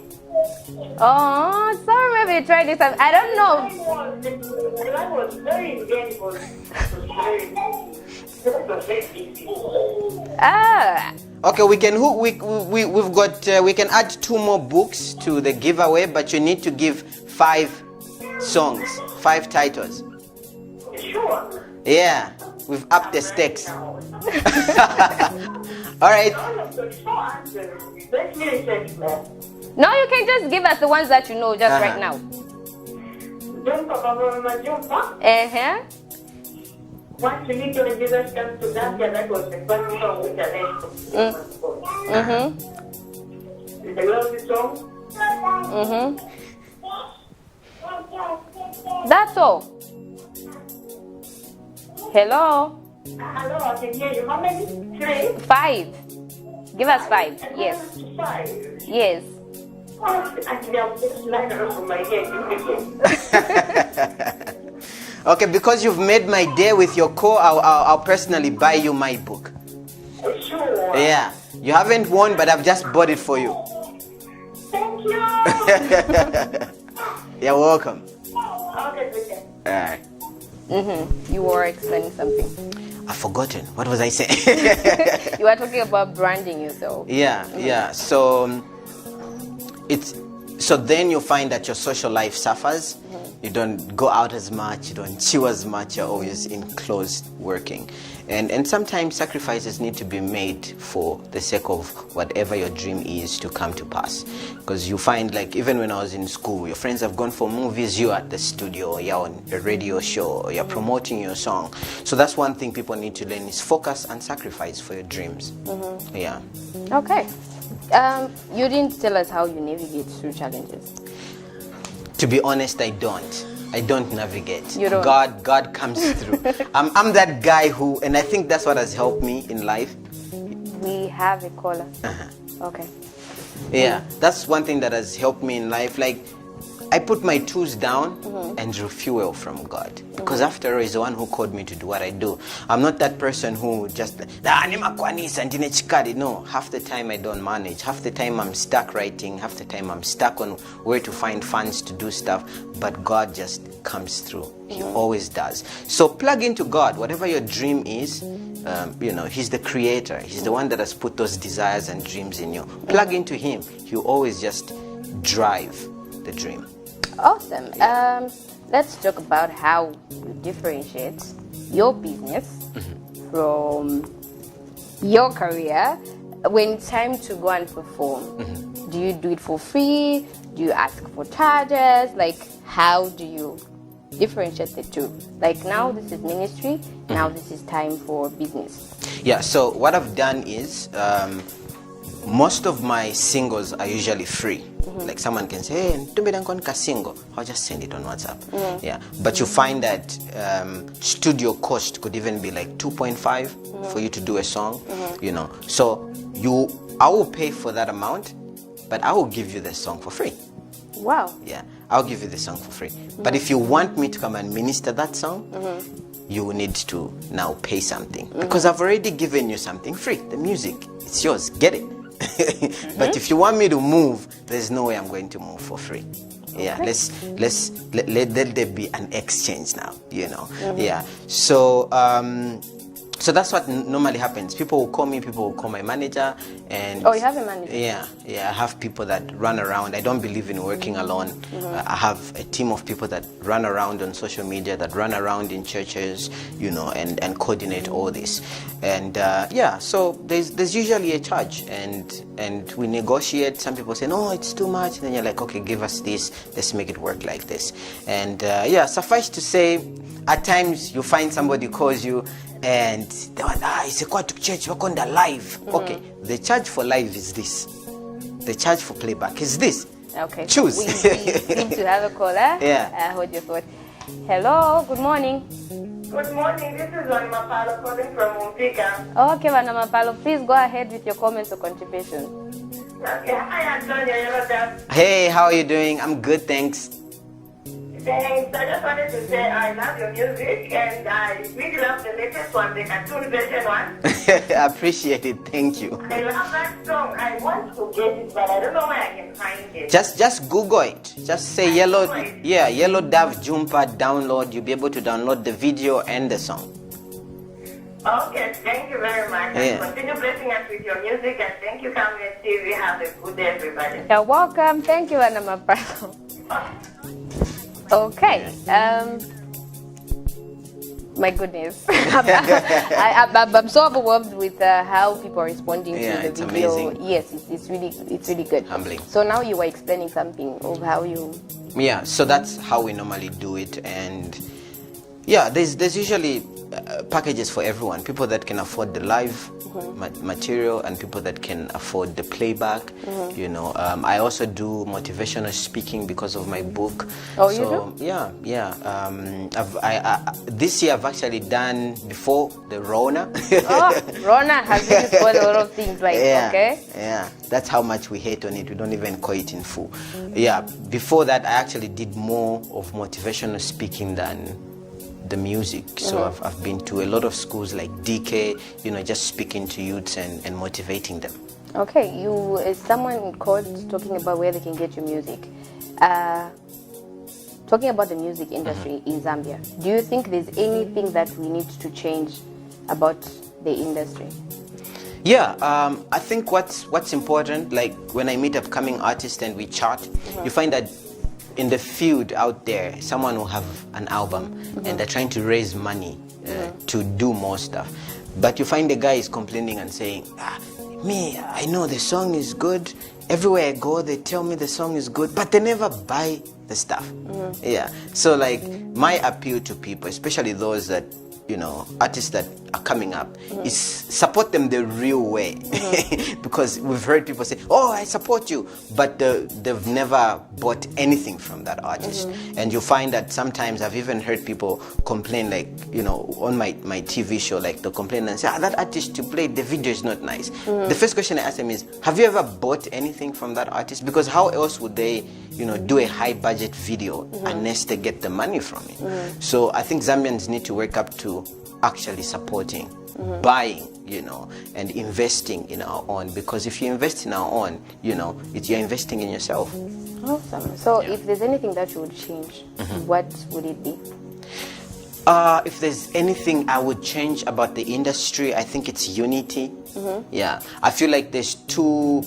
Oh, sorry, maybe try this time. I don't know. The line was very eventful. It was very easy. Ah. Okay, we've got we can add 2 more books to the giveaway, but you need to give 5 songs, 5 titles. Sure. Yeah, we've upped the stakes. All right. No, you can just give us the ones that you know just right now. Jumpa Mama Jumpa. Once we meet when Jesus comes to Zambia, that was the first song which I made. It's a lovely song. That's all. Hello? Hello, I can hear you. How many? 3? 5. Give us 5. Yes. 5. Yes. Actually, I'm just lying over my head. Okay, because you've made my day with your call, I'll personally buy you my book. Sure. Yeah, you haven't won, but I've just bought it for you. Thank you. You're welcome. Okay, okay. All right. You were explaining something. I've forgotten. What was I saying? You were talking about branding yourself. Yeah. So so then you find that your social life suffers. You don't go out as much, you don't chill as much, you're always in closed working. And sometimes sacrifices need to be made for the sake of whatever your dream is to come to pass. Because you find, like, even when I was in school, your friends have gone for movies, you're at the studio, or you're on a radio show, or you're promoting your song. So that's one thing people need to learn is focus and sacrifice for your dreams. Yeah. Okay. You didn't tell us how you navigate through challenges. To be honest, I don't navigate. You don't? God comes through. I'm that guy who, and I think that's what has helped me in life. We have a caller. Okay. Yeah, that's one thing that has helped me in life. Like, I put my tools down and refuel from God. Because after all, He's the one who called me to do what I do. I'm not that person who just, no, half the time I don't manage. Half the time I'm stuck writing. Half the time I'm stuck on where to find funds to do stuff. But God just comes through. He always does. So plug into God. Whatever your dream is, He's the creator. He's the one that has put those desires and dreams in you. Plug into Him. He'll always just drive the dream. Awesome. Let's talk about how you differentiate your business from your career when it's time to go and perform. Do you do it for free? Do you ask for charges? Like, how do you differentiate the two? Like, now this is ministry, now this is time for business. Yeah, so what I've done is most of my singles are usually free. Like, someone can say, hey, tumbe single. I'll just send it on WhatsApp. Yeah, but you find that studio cost could even be like 2.5 for you to do a song. So I will pay for that amount, but I will give you the song for free. Wow. Yeah, I'll give you the song for free. But if you want me to come and minister that song, you will need to now pay something. Because I've already given you something free. The music, it's yours. Get it. But if you want me to move, there's no way I'm going to move for free. Yeah, let there be an exchange now, Yeah. So that's what normally happens. People will call me, people will call my manager, and oh, you have a manager? Yeah, I have people that run around. I don't believe in working alone. I have a team of people that run around on social media, that run around in churches, and coordinate all this. And so there's usually a charge, and we negotiate. Some people say, no, it's too much. And then you're like, okay, give us this. Let's make it work like this. And suffice to say, at times you find somebody calls you, and they want, it's a call to church, work on the live. Okay, the charge for live is this. The charge for playback is this. Okay. Choose. We seem to have a caller. Yeah. Hold your thought. Hello, good morning. Good morning, this is Wanimapalo calling from Umpika. Okay, Wanimapalo, please go ahead with your comments or contributions. Okay, hi Antonio, Hey, how are you doing? I'm good, thanks. Thanks. I just wanted to say I love your music and I really love the latest one, the cartoon version one. I appreciate it, thank you. I love that song. I want to get it, but I don't know where I can find it. Just Google it. Just say Yellow Dove Jumper download. You'll be able to download the video and the song. Okay, thank you very much. Yeah. Continue blessing us with your music and thank you, Camden TV. Have a good day, everybody. You're welcome. Thank you, Wanimapalo. Okay. My goodness. I'm so overwhelmed with how people are responding to the it's video. amazing. Yes, it's really good. Humbling. So now you were explaining something of how you... Yeah, so that's how we normally do it. And yeah, there's usually packages for everyone. People that can afford the live material and people that can afford the playback. You know, I also do motivational speaking because of my book. Oh, so, you do? Yeah. This year I've actually done before the Rona. Oh, Rona has been spoiled a lot of things. Like, okay. Yeah, that's how much we hate on it. We don't even call it in full. Yeah, before that I actually did more of motivational speaking than the music. So I've been to a lot of schools like DK, you know, just speaking to youths and motivating them. Okay, someone called talking about where they can get your music. Talking about the music industry in Zambia, do you think there's anything that we need to change about the industry? Yeah, I think what's important, like when I meet upcoming artists and we chat, you find that in the field out there, someone will have an album and they're trying to raise money to do more stuff. But you find the guy is complaining and saying, me, I know the song is good. Everywhere I go, they tell me the song is good, but they never buy the stuff. Yeah. So like my appeal to people, especially those that, you know, artists that are coming up, is support them the real way. Because we've heard people say, oh, I support you, but they've never bought anything from that artist. And you find that sometimes I've even heard people complain, like, you know, on my TV show, like they'll complain and say, that artist you played, the video is not nice. The first question I ask them is, have you ever bought anything from that artist? Because how else would they, you know, do a high budget video unless they get the money from it? So I think Zambians need to wake up to actually supporting, buying, you know, and investing in our own. Because if you invest in our own, you know, you're investing in yourself. Awesome. So if there's anything that you would change, what would it be? If there's anything I would change about the industry, I think it's unity. Yeah, I feel like there's too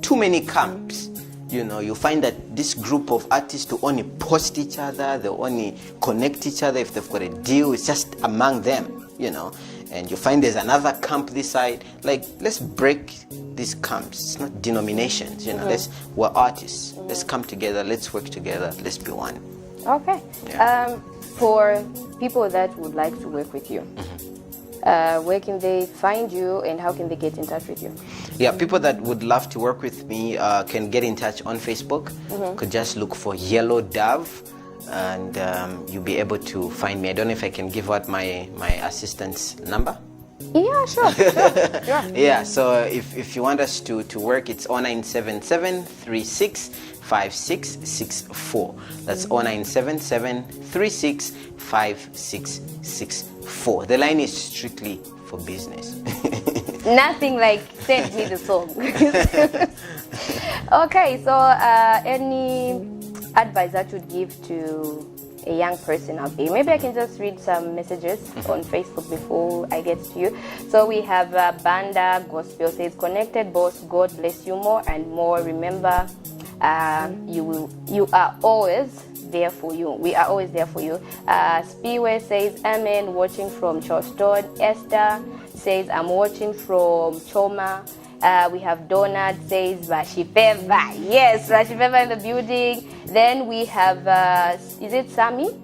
many camps. You know, you find that this group of artists to only post each other, they only connect each other if they've got a deal. It's just among them, you know. And you find there's another camp this side. Like, let's break these camps. It's not denominations, you know. We're artists. Let's come together. Let's work together. Let's be one. Okay. Yeah. For people that would like to work with you, where can they find you and how can they get in touch with you? Yeah, people that would love to work with me can get in touch on Facebook. Could just look for Yellow Dove and you'll be able to find me. I don't know if I can give out my assistant's number. Yeah, sure. Yeah, so if you want us to work, it's 0977-365664. That's 0977-365664. The line is strictly for business. Nothing like send me the song. Okay, so any advice that you would give to a young person out there? Maybe I can just read some messages on Facebook before I get to you. So we have Banda Gospel says, connected boss, God bless you more and more. Remember, you are always there for you. We are always there for you. Spiwe says, amen, watching from Charleston. Esther says, I'm watching from Choma. We have Donald says, Vashipeva. Yes, Vashipeva in the building. Then we have, is it Sami?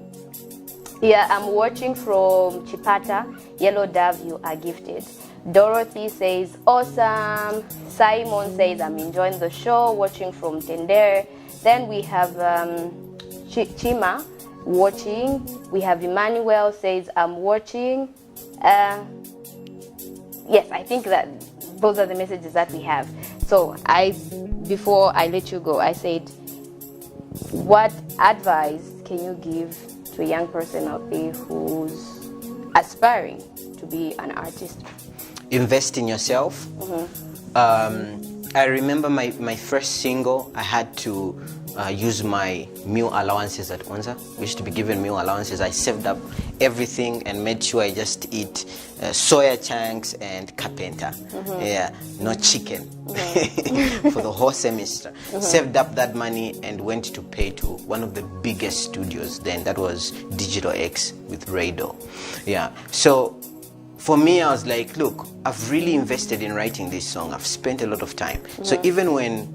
Yeah, I'm watching from Chipata. Yellow Dove, you are gifted. Dorothy says, awesome. Simon says, I'm enjoying the show, watching from Tendere. Then we have Chima watching. We have Emmanuel says, I'm watching. Yes, I think that those are the messages that we have. So before I let you go, I said, what advice can you give to a young person out there who's aspiring to be an artist? Invest in yourself. I remember my first single, I had to use my meal allowances at Onza. We used to be given meal allowances. I saved up everything and made sure I just eat soya chunks and carpenter. Yeah, no chicken for the whole semester. Saved up that money and went to pay to one of the biggest studios then. That was Digital X with Rado. Yeah, so for me, I was like, look, I've really invested in writing this song. I've spent a lot of time. So even when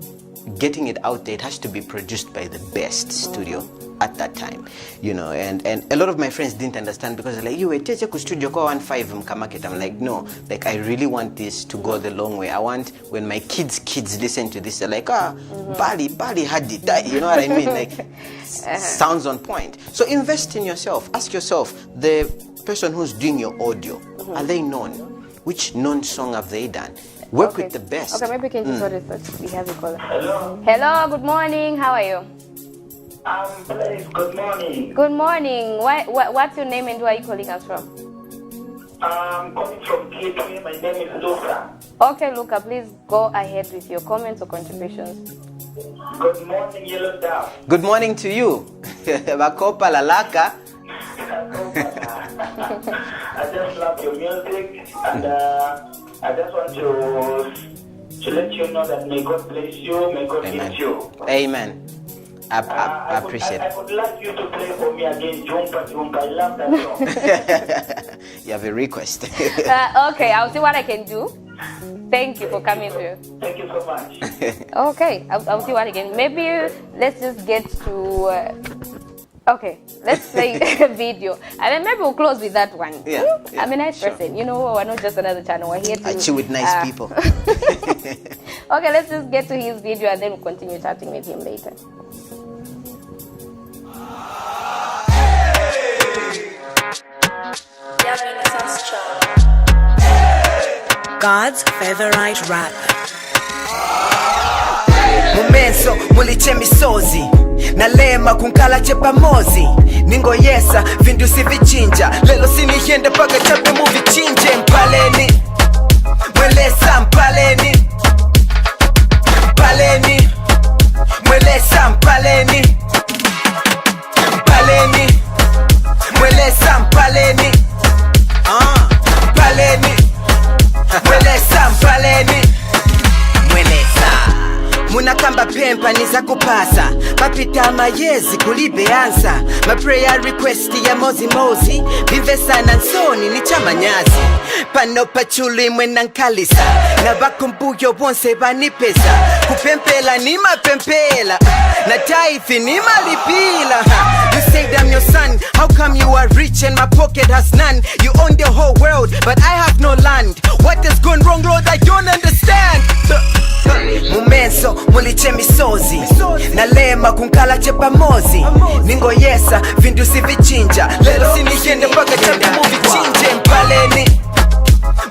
getting it out there, it has to be produced by the best studio. at that time, you know, and a lot of my friends didn't understand because they're like, you were cheche ku studio kwa 1.5 mkamarket. I'm like, no, like I really want this to go the long way. I want when my kids listen to this, they're like, Bali had it, you know what I mean? Like sounds on point. So invest in yourself. Ask yourself, the person who's doing your audio, are they known? Which known song have they done? Work with the best. Okay, maybe we can just order first. We have a caller. Hello. Hello, good morning. How are you? Please, good morning. Good morning. What's your name and where are you calling us from? I'm calling from Gateway. My name is Luca. Okay, Luca, please go ahead with your comments or contributions. Good morning, Yellow Dove. Good morning to you. Bakopa lalaka. I just love your music, and I just want to let you know that may God bless you, may God bless you. Amen. I appreciate it. I would like you to play for me again, Jumpa Jumpa. I love that song. You have a request. Okay, I'll see what I can do. Thank you for coming through. Thank you so much. Okay, I'll see what I can. Maybe let's just get to... okay, let's play a video. And then maybe we'll close with that one. Yeah, I'm a nice person. You know, we're not just another channel. We're here to... I chill with nice people. Okay, let's just get to his video and then we'll continue chatting with him later. God's favorite rap. Mumenso muliche misozi nalema kunkala chepamozi ningoyesa vindu sivichinja lelo sinihende paka chape muvichinje mpaleni mwelesa mpaleni mpaleni mwelesa mpaleni mpaleni mwelesa mpaleni mpaleni mwelesa mpaleni mwelesa munakamba pempa niza kupasa papita mayezi kulibeansa ma prayer request ya mozi vive sana nsoni ni chamanyazi pano pachuli mwena nkalisa na bakumbuyo bonse banipesa kupempela ni mapempela na taifi ni malipila. You say I'm your son, how come you are rich and my pocket has none? You own the whole world but I have no land. What has gone wrong, Lord? I don't understand. Mumenso muliche misozi nalema kunkala chepamozi ningoyesa vindu sivichinja lelo sinihende paka chape muvichinje mpaleni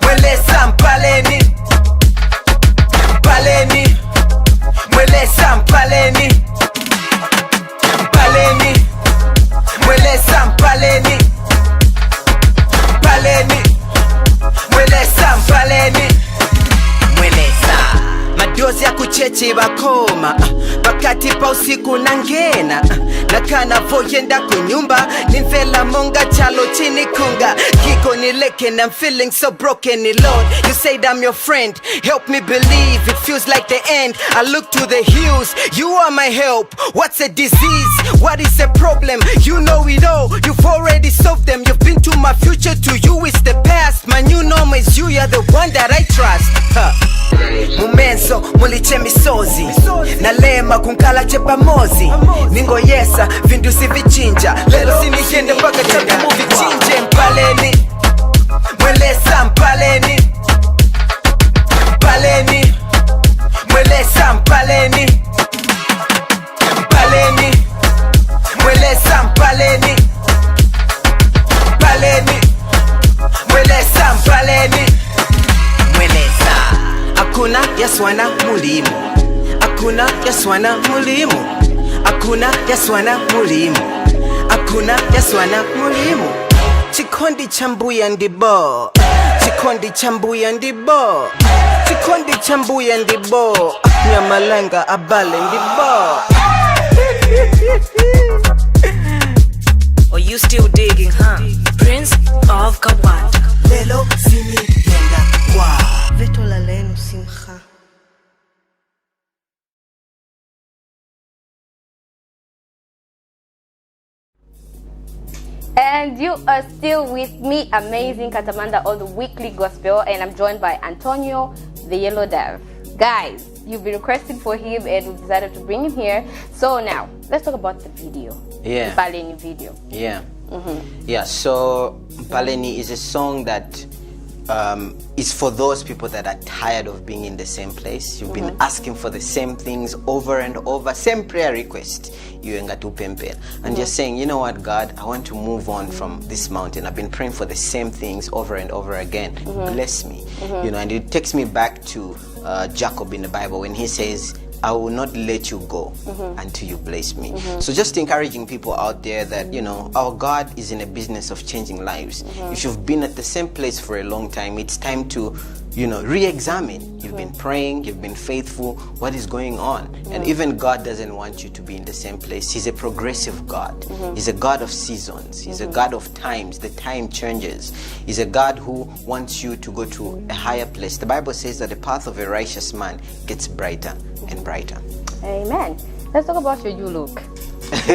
mwelesa mpaleni mpaleni mwelesa mpaleni mpaleni mwelesa mpaleni mpaleni mwelesa mpaleni mwelesa madozi ya kuchechi bakoma bakati pa usiku nangena nakana voyenda kunyumba nimvela monga chalo chini kunga kiko nileke and I'm feeling so broken Lord. You said I'm your friend, help me believe it feels like the end. I look to the hills, you are my help. What's a disease? What is a problem? You know it all, you've already solved them. You've been to my future, to you is the past. My new norm is you, you're the one that I trust. Mumenso muliche misozi nalema kunkala chepamozi ningoyesa vindu sivichinja lelo sinihende paka chape muvichinje mpaleni mwelesa mpaleni mpaleni mwelesa mpaleni mpaleni mwelesa mpaleni mpaleni mwelesa mpaleni mwelesa. Akuna yaswana mulimo, akuna yaswana mulimo, akuna yaswana mulimo, akuna yaswana mulimo. Chikondi chambuya ndibo, chikondi chambuya ndibo, chikondi chambuya ndibo, nyamalanga abale ndibo. Are you still digging, huh? Prince of Kabata. Lelo sini yenda kwa Veto la lenu simcha. And you are still with me, amazing Katamanda, on the weekly gospel, and I'm joined by Antonio, the Yellow Dove. Guys, you've been requesting for him and we decided to bring him here. So now, let's talk about the video. Yeah. Mpaleni video. Yeah. Yeah, so Mpaleni is a song that is for those people that are tired of being in the same place. You've been asking for the same things over and over, same prayer request. And you're saying, you know what, God, I want to move on from this mountain. I've been praying for the same things over and over again. Bless me. You know, and it takes me back to Jacob in the Bible when he says, I will not let you go until you bless me. So just encouraging people out there that, you know, our God is in a business of changing lives. If you've been at the same place for a long time, it's time to, you know, re-examine. You've been praying, you've been faithful, what is going on? And even God doesn't want you to be in the same place. He's a progressive God. He's a God of seasons. He's a God of times. The time changes. He's a God who wants you to go to a higher place. The Bible says that the path of a righteous man gets brighter and brighter. Amen. Let's talk about your new look.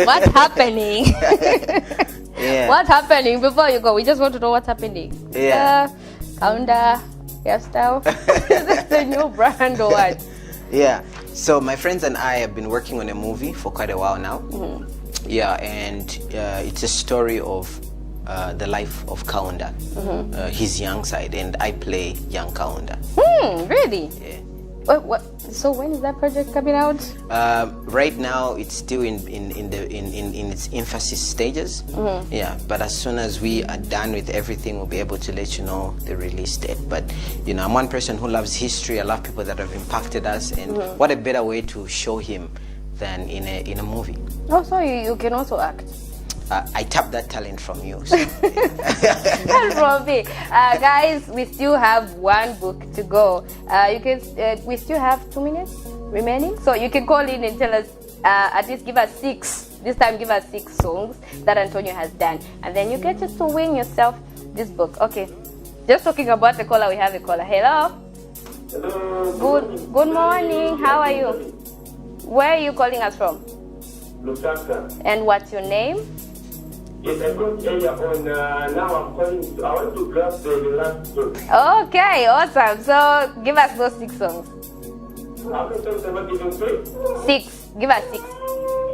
What's happening? Yeah. What's happening before you go? We just want to know what's happening. Yeah. Kaunda, hairstyle. Is this a new brand or what? Yeah. So my friends and I have been working on a movie for quite a while now. Yeah, and it's a story of the life of Kaunda, his young side, and I play young Kaunda. Really? Yeah. What? So when is that project coming out? Right now, it's still in its infancy stages. Yeah, but as soon as we are done with everything, we'll be able to let you know the release date. But you know, I'm one person who loves history. I love people that have impacted us, and what a better way to show him than in a movie. Oh, so you can also act. I tapped that talent from you. So. That's from me. Guys, we still have one book to go. We still have 2 minutes remaining. So you can call in and tell us, at least give us 6. This time give us 6 songs that Antonio has done. And then you get just to win yourself this book. Okay. Just talking about the caller, we have a caller. Hello. Hello. Good morning. How are you? Where are you calling us from? Lusaka. And what's your name? Yes, I got earlier on. Now I'm calling. I want to grab the last song. Okay, awesome. So give us those 6 songs. How many songs am I giving to? 6. Give us 6.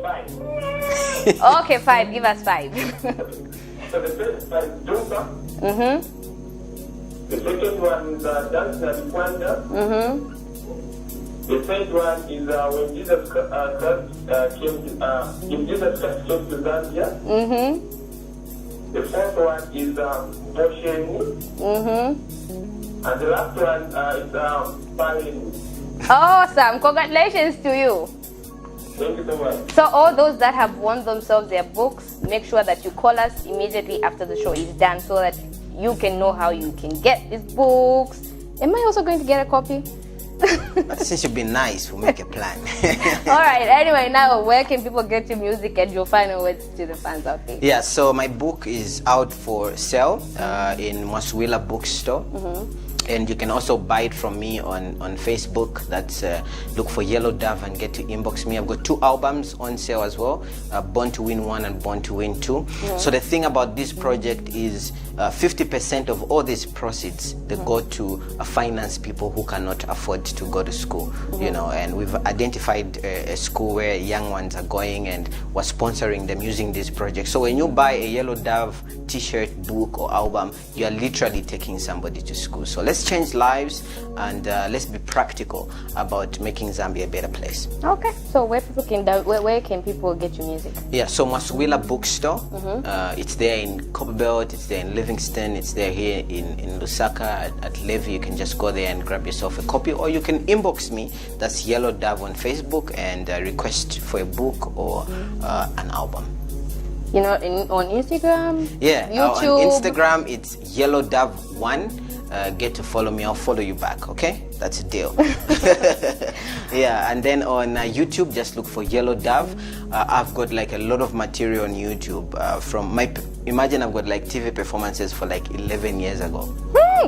5. Okay, 5. Give us 5. So the first one is Jumpa. The second one is Dance na Rwanda. The third one is when Jesus Christ came to Zambia. The fourth one is Bosheni. And the last one is Paleni. Awesome. Congratulations to you. Thank you so much. So all those that have won themselves their books, make sure that you call us immediately after the show is done so that you can know how you can get these books. Am I also going to get a copy? Since you've been nice, we'll make a plan. All right. Anyway, now where can people get your music and your final words to the fans out there? Yeah, so my book is out for sale in Maswila Bookstore. And you can also buy it from me on Facebook. That's look for Yellow Dove and get to inbox me. I've got 2 albums on sale as well, Born to Win 1 and Born to Win 2. So the thing about this project is 50% of all these proceeds, they go to finance people who cannot afford to go to school. You know, and we've identified a school where young ones are going, and we're sponsoring them using this project. So when you buy a Yellow Dove t-shirt, book or album, you are literally taking somebody to school. So let's change lives, and let's be practical about making Zambia a better place. Okay. So where can people get your music? Yeah, so Maswila Bookstore, it's there in Copperbelt, it's there in Livingston, it's there here in Lusaka at Levy. You can just go there and grab yourself a copy, or you can inbox me. That's Yellow Dove on Facebook, and request for a book or an album. You know, on Instagram? Yeah, YouTube? on Instagram it's Yellow Dove 1. Get to follow me, I'll follow you back, okay? That's a deal. Yeah, and then on YouTube, just look for Yellow Dove. I've got like a lot of material on YouTube from imagine I've got like TV performances for like 11 years ago.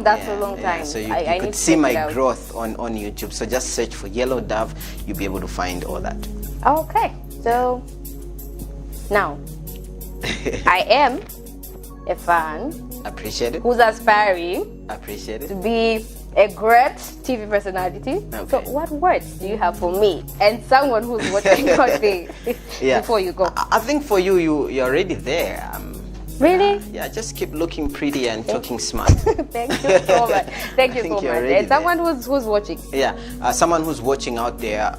That's a long time. Yeah, so you could see my growth on YouTube. So just search for Yellow Dove, you'll be able to find all that. Okay, so now I am a fan Appreciate it. who's aspiring Appreciate to it. be a great TV personality. Okay. So what words do you have for me and someone who's watching out there before you go? I think for you're already there. Really? Yeah, just keep looking pretty and talking smart. Thank you so much. Thank you think so you're much. already And someone who's watching. Yeah, someone who's watching out there,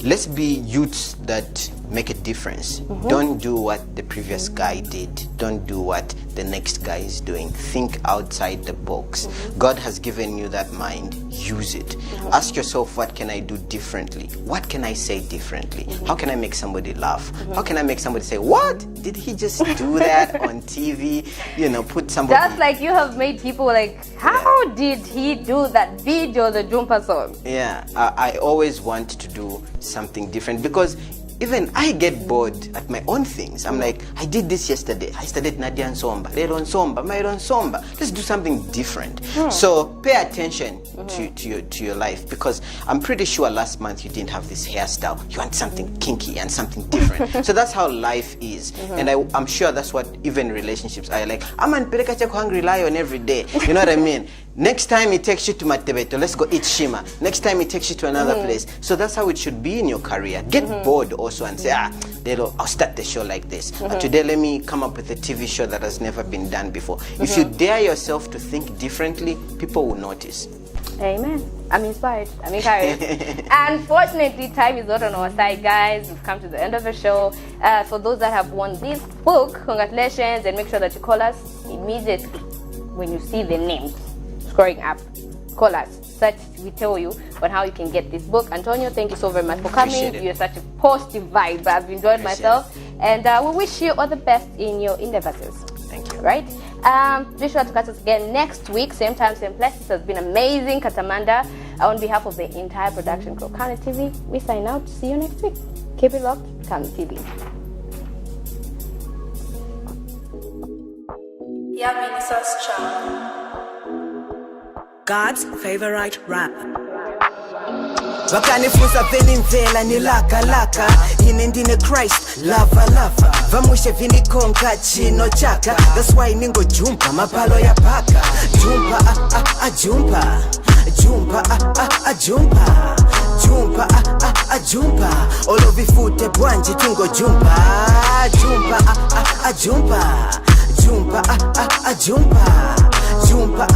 let's be youths that make a difference. Don't do what the previous guy did. Don't do what the next guy is doing. Think outside the box. God has given you that mind. Use it. Ask yourself, what can I do differently? What can I say differently? How can I make somebody laugh? How can I make somebody say, what? Did he just do that on TV? You know, put somebody... Just like you have made people like, how did he do that video, the Jumpa song? Yeah, I always want to do something different because even I get bored at my own things. I'm like, I did this yesterday. I studied Nadia Nsomba, Leron Somba, Myron Somba. Let's do something different. So pay attention to your life because I'm pretty sure last month you didn't have this hairstyle. You want something kinky and something different. So that's how life is. And I'm sure that's what even relationships are like. I'm an hungry lion every day. You know what I mean? Next time he takes you to Matebeto, let's go eat Shima. Next time he takes you to another place. So that's how it should be in your career. Get bored also and say, I'll start the show like this. Today let me come up with a TV show that has never been done before. If you dare yourself to think differently, people will notice. Amen. I'm inspired. I'm encouraged. Unfortunately, time is not on our side, guys. We've come to the end of the show. For those that have won this book, congratulations, and make sure that you call us immediately when you see the names scrolling up. Call us. Such we tell you on how you can get this book. Antonio, thank you so very much for coming. Appreciate it. You're such a positive vibe. I've enjoyed myself. And we wish you all the best in your endeavors. Thank you. Right? Be sure to catch us again next week, same time, same place. This has been amazing, Katamanda. On behalf of the entire production crew, Kani TV, we sign out. See you next week. Keep it locked, Kani TV. God's favorite rap. vakanifunza veni mvela ni laka laka ine ndine Christ lava lava vamushe vinikonga chino chaka that's why ningo jumpa mapalo ya paka jumpa jumpa jumpa jumpa jumpa jumpa olovifute bwanji tingo jumpa jumpa jumpa jumpa jumpa jumpa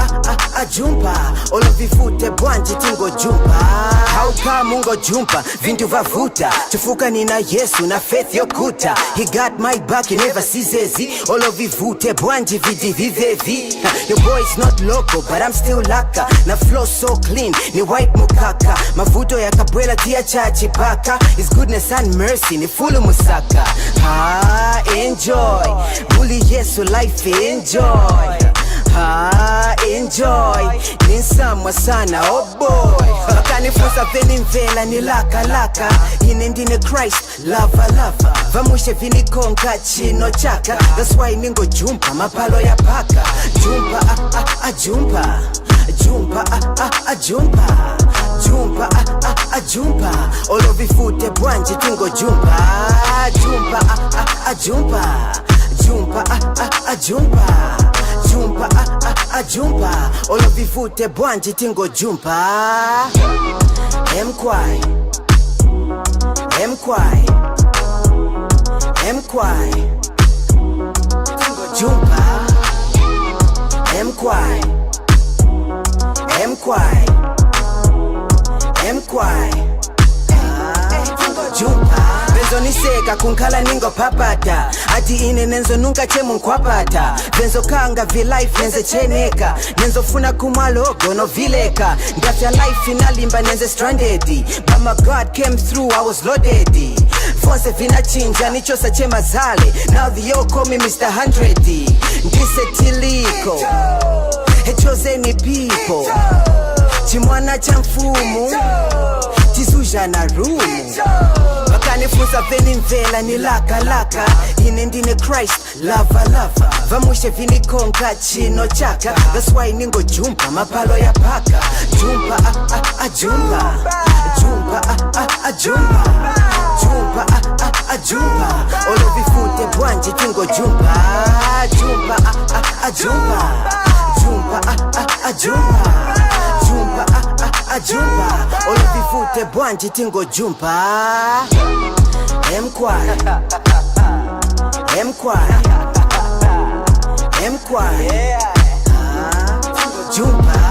jumpa olovifute bwanji tingo jumpa hauka mungo jumpa vintu vavuta tufuka nina Yesu na faith yokuta he got my back he never sees olovifute bwanji vidi vivevi your boy is not local but I'm still laka na flow so clean ni white mukaka mavuto ya kabwela tia chachi paka his goodness and mercy ni fulu musaka enjoy muli Yesu life enjoy enjoy ninsamwa sana oh boy vakanifunza veni mvela ni laka laka ine ndine Christ lava lava vamushe vinikonga chino chaka that's why ningo jumpa mapalo ya paka jumpa jumpa jumpa jumpa jumpa jumpa olovifute bwanji tingo jumpa jumpa jumpa jumpa jumpa jumpa jumpa olovifute bwanji tingo jumpa mkwai mkwai mkwai tingo jumpa mkwai mkwai mkwai tingo jumpa benzo niseka kunkala ningo papata ati ine nenzo nunca chemu nkwapata benzo kanga vi life nenze cheneka nenzo funa kumalogo no vileka ndafya life inalimba nenze stranded but my God came through I was loaded Fonse vina chinja nichosa chema zale now the yo call me Mr. 100 ndise tiliko hechozeni people chimwana cha mfumu tizuja na rumu vakanifunza veni mvela ni laka laka ine ndine Christ lava lava vamushe vinikonga chino chaka that's why ningo jumpa mapalo ya paka jumpa jumpa jumpa jumpa jumpa jumpa olovifute bwanji tingo jumpa jumpa jumpa Jumpa, jumpa. Jumpa, jumpa. Olivifute bwanji tingo jumpa. Mkwai, Mkwai, Mkwai. Jumpa.